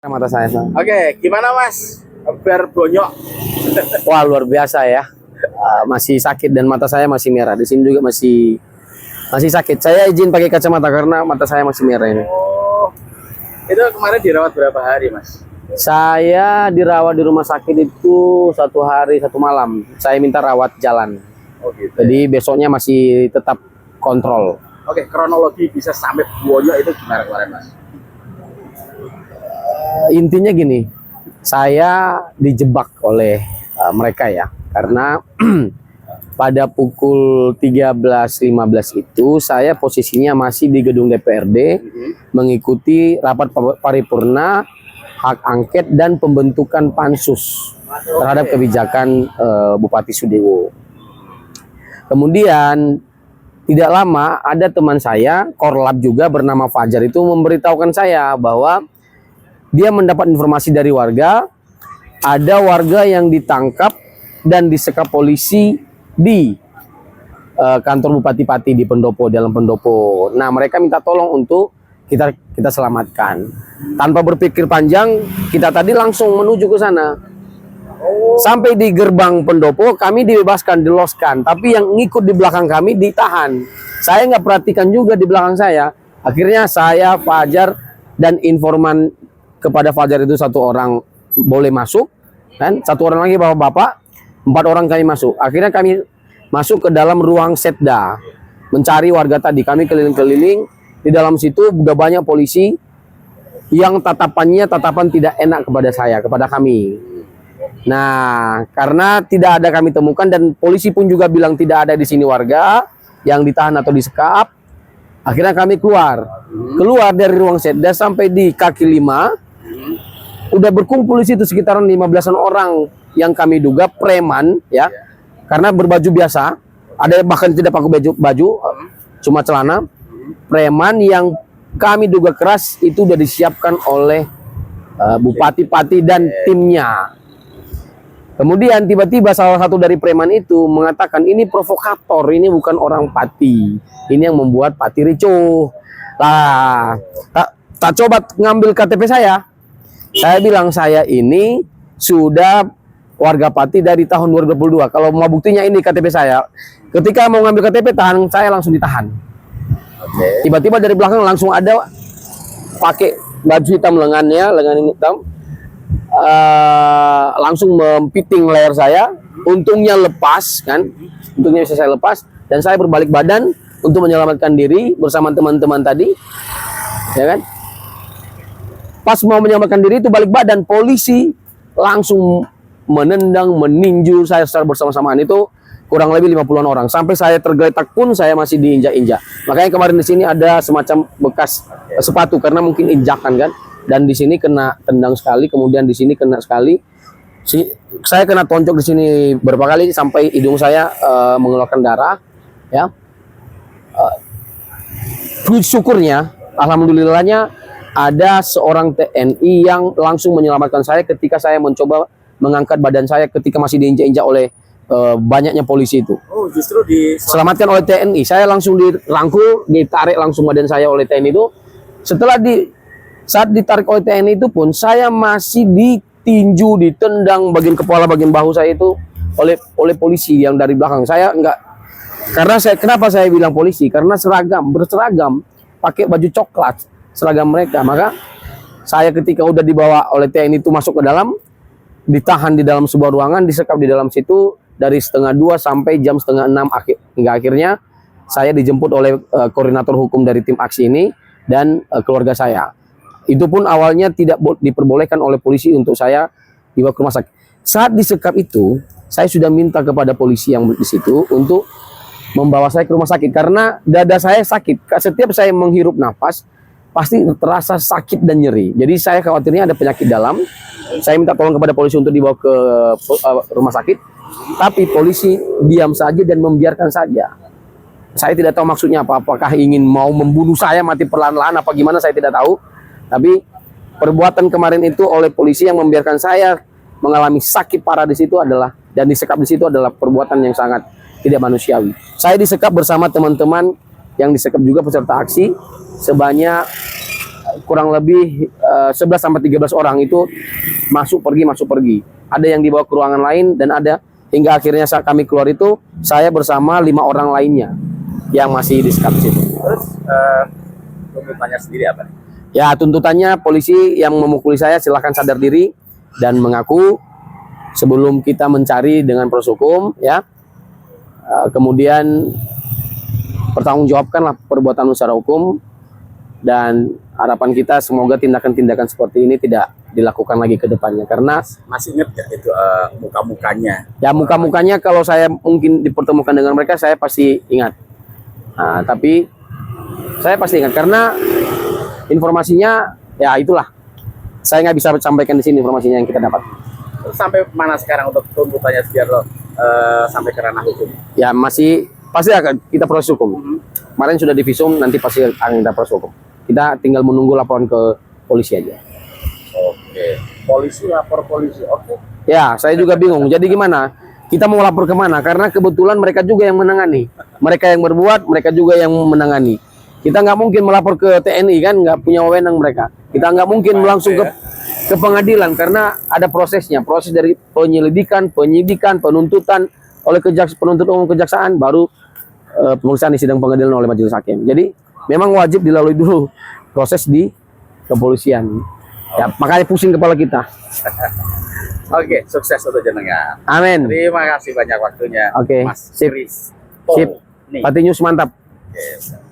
Mata saya. Oke, gimana Mas? Biar bonyok. Wah, luar biasa ya. Masih sakit dan mata saya masih merah. Di sini juga masih sakit. Saya izin pakai kacamata karena mata saya masih merah ini. Oh, itu kemarin dirawat berapa hari Mas? Saya dirawat di rumah sakit itu 1 hari 1 malam. Saya minta rawat jalan. Oh gitu. Jadi besoknya masih tetap kontrol. Oke, kronologi bisa sampai bonyok itu gimana kemarin Mas? Intinya gini, saya dijebak oleh mereka ya, karena pada pukul 13.15 itu saya posisinya masih di gedung DPRD mengikuti rapat paripurna hak angket dan pembentukan pansus terhadap kebijakan Bupati Sudewo. Kemudian tidak lama ada teman saya, Korlap juga bernama Fajar itu memberitahukan saya bahwa dia mendapat informasi dari warga, ada warga yang ditangkap dan disekap polisi di kantor Bupati Pati di Pendopo, dalam Pendopo. Nah, mereka minta tolong untuk kita selamatkan. Tanpa berpikir panjang, kita tadi langsung menuju ke sana. Sampai di gerbang Pendopo, kami dibebaskan, diloskan. Tapi yang ngikut di belakang kami ditahan. Saya nggak perhatikan juga di belakang saya. Akhirnya saya, Fajar, dan informan kepada Fajar itu 1 orang boleh masuk, kan? 1 orang lagi bapak-bapak, 4 orang kami masuk. Akhirnya kami masuk ke dalam ruang setda, mencari warga tadi. Kami keliling-keliling, di dalam situ udah banyak polisi yang tatapan tidak enak kepada saya, kepada kami. Nah, karena tidak ada kami temukan dan polisi pun juga bilang tidak ada di sini warga yang ditahan atau disekap. Akhirnya kami keluar dari ruang setda sampai di kaki 5. Udah berkumpul di situ sekitaran 15-an orang yang kami duga preman ya, karena berbaju biasa, ada bahkan tidak pakai baju, cuma celana. Preman yang kami duga keras itu udah disiapkan oleh Bupati Pati dan timnya. Kemudian tiba-tiba salah satu dari preman itu mengatakan ini provokator, ini bukan orang Pati, ini yang membuat Pati ricuh. Lah, tak coba ngambil KTP saya. Saya bilang saya ini sudah warga Pati dari tahun 2022. Kalau mau buktinya ini KTP saya. Ketika mau ngambil KTP tahan saya langsung ditahan. Tiba-tiba dari belakang langsung ada pakai baju hitam lengan ini hitam. Langsung mempiting leher saya. Untungnya lepas kan. Untungnya bisa saya lepas dan saya berbalik badan untuk menyelamatkan diri bersama teman-teman tadi. Ya kan? Pas mau menyelamatkan diri itu balik badan, polisi langsung menendang, meninju saya secara bersama-samaan. Itu kurang lebih 50-an orang. Sampai saya tergeletak pun saya masih diinjak-injak. Makanya kemarin di sini ada semacam bekas sepatu karena mungkin injakan kan. Dan di sini kena tendang sekali, kemudian di sini kena sekali. Saya kena tonjok di sini beberapa kali sampai hidung saya mengeluarkan darah. Ya. Syukurnya, alhamdulillahnya ada seorang TNI yang langsung menyelamatkan saya ketika saya mencoba mengangkat badan saya ketika masih diinjak-injak oleh banyaknya polisi itu. Oh, justru diselamatkan oleh TNI. Saya langsung dirangkul, ditarik langsung badan saya oleh TNI itu. Saat ditarik oleh TNI itu pun saya masih ditinju, ditendang bagian kepala, bagian bahu saya itu oleh polisi yang dari belakang. Saya enggak, kenapa saya bilang polisi? Karena berseragam, pakai baju coklat, seragam mereka. Maka saya ketika udah dibawa oleh TNI itu masuk ke dalam, ditahan di dalam sebuah ruangan, disekap di dalam situ dari 1:30 sampai jam 5:30 hingga akhirnya saya dijemput oleh koordinator hukum dari tim aksi ini dan keluarga saya. Itu pun awalnya tidak diperbolehkan oleh polisi untuk saya dibawa ke rumah sakit. Saat disekap itu, saya sudah minta kepada polisi yang di situ untuk membawa saya ke rumah sakit karena dada saya sakit. Setiap saya menghirup nafas pasti terasa sakit dan nyeri. Jadi saya khawatirnya ada penyakit dalam. Saya minta tolong kepada polisi untuk dibawa ke rumah sakit. Tapi polisi diam saja dan membiarkan saja. Saya tidak tahu maksudnya apa. Apakah ingin mau membunuh saya mati perlahan-lahan apa gimana, saya tidak tahu. Tapi perbuatan kemarin itu oleh polisi yang membiarkan saya mengalami sakit parah di situ adalah, dan disekap di situ adalah perbuatan yang sangat tidak manusiawi. Saya disekap bersama teman-teman yang disekap juga peserta aksi sebanyak kurang lebih 11 sampai 13 orang itu masuk pergi. Ada yang dibawa ke ruangan lain dan ada hingga akhirnya saat kami keluar itu saya bersama 5 orang lainnya yang masih disekap di situ. Terus tuntutannya sendiri apa nih? Ya, tuntutannya polisi yang memukuli saya silahkan sadar diri dan mengaku sebelum kita mencari dengan proses hukum, ya. Kemudian pertanggungjawabkanlah perbuatan secara hukum, dan harapan kita semoga tindakan-tindakan seperti ini tidak dilakukan lagi ke depannya. Karena Masih inget gak itu muka-mukanya? ya muka-mukanya kalau saya mungkin dipertemukan dengan mereka saya pasti ingat. Nah, tapi saya pasti ingat karena informasinya ya itulah. Saya nggak bisa sampaikan di sini informasinya yang kita dapat. Terus sampai mana sekarang untuk tuntutannya biar lo sampai ke ranah hukum? Ya masih pasti akan kita proses hukum. Kemarin sudah divisum, nanti pasti akan kita proses hukum. Kita tinggal menunggu laporan ke polisi aja. Oke. Polisi lapor polisi. Oke. Ya, saya juga bingung. Jadi gimana? Kita mau lapor kemana? Karena kebetulan mereka juga yang menangani. Mereka yang berbuat, mereka juga yang menangani. Kita nggak mungkin melapor ke TNI kan, nggak punya wewenang mereka. Kita nggak mungkin langsung ke pengadilan karena ada prosesnya. Proses dari penyelidikan, penyidikan, penuntutan oleh penuntut umum kejaksaan, baru pemeriksaan di sidang pengadilan oleh majelis hakim. Jadi memang wajib dilalui dulu proses di kepolisian. Ya, makanya pusing kepala kita. Oke, sukses untuk jenengan. Amin. Terima kasih banyak waktunya, Oke, Mas sip. Chris. Sip. Nih. Pati News mantap. Oke.